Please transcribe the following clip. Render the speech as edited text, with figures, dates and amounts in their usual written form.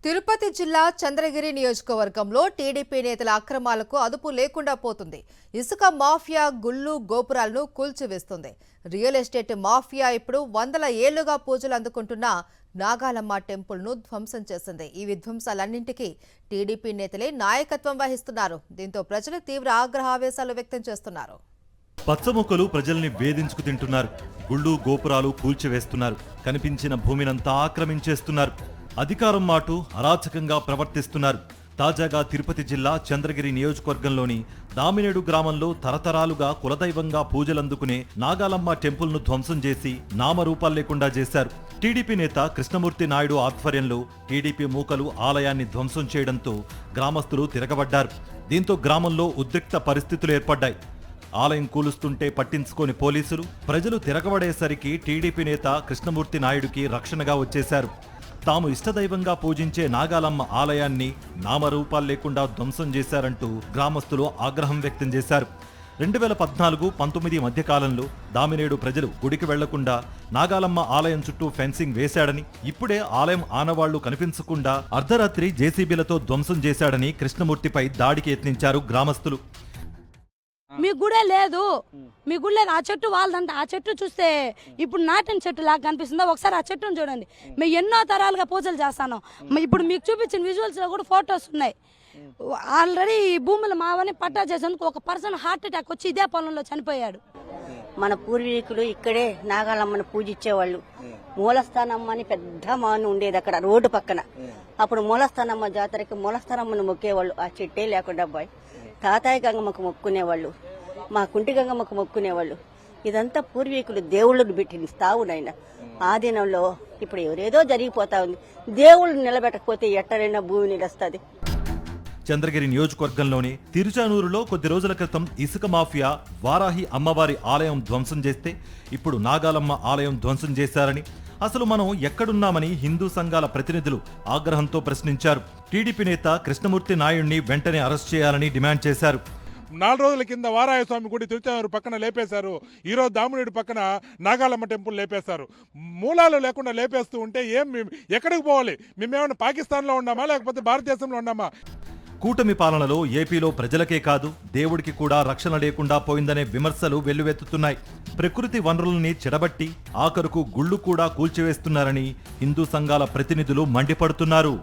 తిరుపతి జిల్లా చంద్రగిరి నియోజకవర్గంలో టీడీపీ నేతల అక్రమాలకు అదుపు లేకుండా పోతుంది. ఇసుక మాఫియా గుళ్ళు గోపురాలను కూల్చివేస్తుంది. రియల్ ఎస్టేట్ మాఫియా ఇప్పుడు వందల ఏళ్లుగా పూజలు అందుకుంటున్న నాగాలమ్మ టెంపుల్ను ధ్వంసం చేసింది. ఈ విధ్వంసాలన్నింటికీ టీడీపీ నేతలే నాయకత్వం వహిస్తున్నారు. దీంతో ప్రజలు తీవ్ర ఆగ్రహావేశాలు వ్యక్తం చేస్తున్నారు. పచ్చమొక్కలు ప్రజల్ని వేధించుకు తింటున్నారు. గుళ్ళు గోపురాలు కూల్చివేస్తున్నారు. కనిపించిన భూమినంతా ఆక్రమించేస్తున్నారు. అధికారం మాటు అరాచకంగా ప్రవర్తిస్తున్నారు. తాజాగా తిరుపతి జిల్లా చంద్రగిరి నియోజకవర్గంలోని దామినేడు గ్రామంలో తరతరాలుగా కులదైవంగా పూజలందుకునే నాగాలమ్మ టెంపుల్ను ధ్వంసం చేసి నామరూపాలు లేకుండా చేశారు. టీడీపీ నేత కృష్ణమూర్తి నాయుడు ఆధ్వర్యంలో టీడీపీ మూకలు ఆలయాన్ని ధ్వంసం చేయడంతో గ్రామస్తులు తిరగబడ్డారు. దీంతో గ్రామంలో ఉద్రిక్త పరిస్థితులు ఏర్పడ్డాయి. ఆలయం కూలుస్తుంటే పట్టించుకోని పోలీసులు ప్రజలు తిరగబడేసరికి టీడీపీ నేత కృష్ణమూర్తి నాయుడుకి రక్షణగా వచ్చేశారు. తాము ఇష్టదైవంగా పూజించే నాగాలమ్మ ఆలయాన్ని నామరూపాలు లేకుండా ధ్వంసం చేశారంటూ గ్రామస్తులు ఆగ్రహం వ్యక్తం చేశారు. 2014-19 మధ్యకాలంలో దామినేడు ప్రజలు గుడికి వెళ్లకుండా నాగాలమ్మ ఆలయం చుట్టూ ఫెన్సింగ్ వేశాడని, ఇప్పుడే ఆలయం ఆనవాళ్లు కనిపించకుండా అర్ధరాత్రి జేసీబీలతో ధ్వంసం చేశాడని కృష్ణమూర్తిపై దాడికి యత్నించారు గ్రామస్తులు. మీ గుడే లేదు, మీ గుడి లేదు. ఆ చెట్టు వాళ్ళదంటే ఆ చెట్టు చూస్తే ఇప్పుడు నాటిన చెట్టు లాగా కనిపిస్తుందో ఒకసారి ఆ చెట్టును చూడండి. మేము ఎన్నో తరాలుగా పూజలు చేస్తాను. ఇప్పుడు మీకు చూపించిన విజువల్స్ లో కూడా ఫొటోస్ ఉన్నాయి. ఆల్రెడీ ఈ భూములు మావని పట్టా చేసేందుకు ఒక పర్సన్ హార్ట్ అటాక్ వచ్చి ఇదే పొలంలో చనిపోయాడు. మన పూర్వీకులు ఇక్కడే నాగాలమ్మను పూజించేవాళ్ళు. మూలస్థానమ్మ అని పెద్ద మాను ఉండేది అక్కడ రోడ్డు పక్కన. అప్పుడు మూలస్థానమ్మ జాతరకి మూలస్థానమ్మను మొక్కేవాళ్ళు. ఆ చెట్టే లేకుండా బాయ్ తాతాయి గంగమ్మకు మొక్కునేవాళ్ళు, మా కుంటి గంగమ్మకు మొక్కునేవాళ్ళు. ఇదంతా పూర్వీకులు దేవుళ్ళను పెట్టిన స్థావునైనా. ఆ దినంలో ఇప్పుడు ఎవరేదో జరిగిపోతా ఉంది. దేవుళ్ళు నిలబెట్టకపోతే ఎట్టరైనా భూమి నిలుస్తుంది. చంద్రగిరి నియోజకవర్గంలోని తిరుచానూరులో కొద్ది రోజుల క్రితం ఇసుక మాఫియా వారాహి అమ్మవారి ఆలయం ధ్వంసం చేస్తే ఇప్పుడు నాగాలమ్మ ఆలయం ధ్వంసం చేశారని, అసలు మనం ఎక్కడున్నామని హిందూ సంఘాల ప్రతినిధులు ఆగ్రహంతో ప్రశ్నించారు. టీడీపీ నేత కృష్ణమూర్తి నాయుడిని వెంటనే అరెస్ట్ చేయాలని డిమాండ్ చేశారు. 4 రోజుల కింద వారాయ స్వామి గుడి తిరుచానూరు పక్కన లేపేశారు. ఈరోజు దామునేడు పక్కన నాగాలమ్మ టెంపుల్ లేపేశారు. మూలాలు లేకుండా లేపేస్తూ ఉంటే ఎక్కడికి పోవాలి? మేమేమైనా పాకిస్తాన్లో ఉన్నామా లేకపోతే భారతదేశంలో ఉన్నామా? కూటమి పాలనలో ఏపీలో ప్రజలకే కాదు దేవుడికి కూడా రక్షణ లేకుండా పోయిందనే విమర్శలు వెల్లువెత్తుతున్నాయి. ప్రకృతి వనరుల్ని చెడబట్టి ఆఖరుకు గుళ్ళు కూడా కూల్చివేస్తున్నారని హిందూ సంఘాల ప్రతినిధులు మండిపడుతున్నారు.